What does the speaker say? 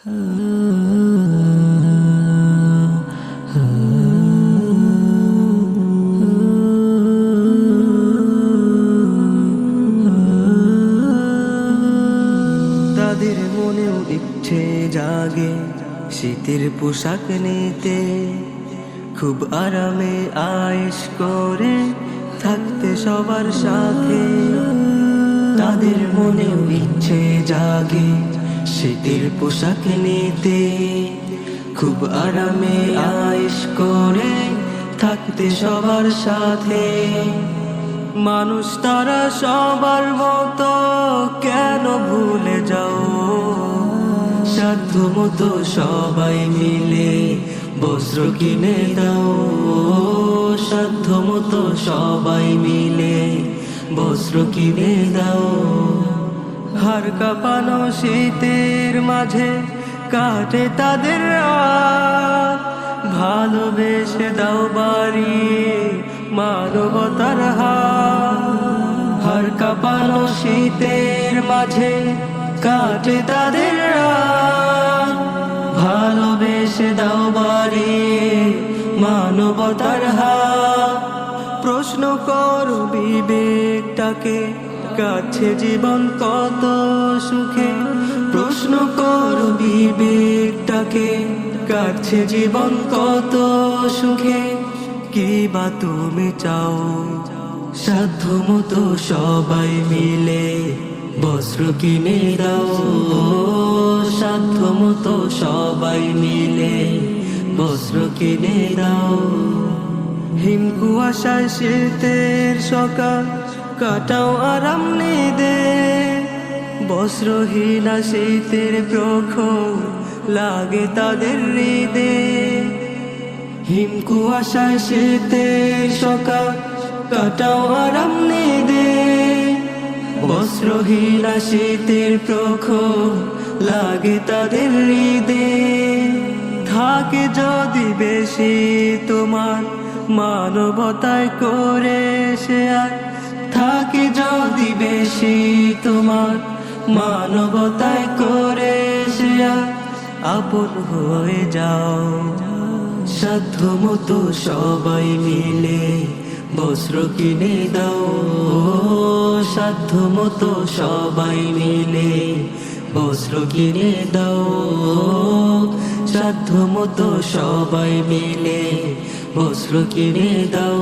তাদের মনেও ইচ্ছে জাগে শীতের পোশাক নিতে, খুব আরামে আয়েশ করে থাকতে সবার সাথে। তাদের মনেও ইচ্ছে জাগে শীতের পোশাক নিতে, খুব আরামে আয়েশ করে থাকতে সবার সাথে। মানুষ তারা সবার মতো, কেন ভুলে যাও? সাধ্য মতো সবাই মিলে বস্ত্র কিনে দাও, সাধ্য মতো সবাই মিলে বস্ত্র কিনে দাও। হাড় কাঁপানো শীতের মাঝে কাটে তাদের রাত, ভালোবেসে দাও বাড়িয়ে মানবতার হাত। হাড় কাঁপানো শীতের মাঝে কাটে তাদের রাত, ভালোবেসে দাও বাড়িয়ে মানবতার হাত। প্রশ্ন করো বিবেকটাকে, কাছে জীবন কত সুখে। প্রশ্ন করো বিবেকটাকে, কাছে জীবন কত সুখে। কি বা তুমি চাও? সাধ্য মতো সবাই মিলে বস্ত্র কিনে দাও, সাধ্য মতো সবাই মিলে বস্ত্র কিনে দাও। হিম কুয়াশায় শীতের সকাল কাটাও আরাম নিদে, বস্ত্রহীনা শীতের প্রখর লাগে তাদের হৃদে। হিম কুয়াশায় শীতের সকাল কাটাও আরাম নিদে, বস্ত্রহীনা শীতের প্রখর লাগে তাদের হৃদে। থাকে যদি বেশি তোমার মানবতায় করে সে আর, থাকে যদি বেশি তোমার মানবতায় করে সে আর, আপন হয়ে যাও। সাধ্য মতো সবাই মিলে বস্ত্র কিনে দাও, সাধ্য মতো সবাই মিলে বস্ত্র কিনে দাও, সাধ্য মতো সবাই মিলে বস্ত্র কিনে দাও।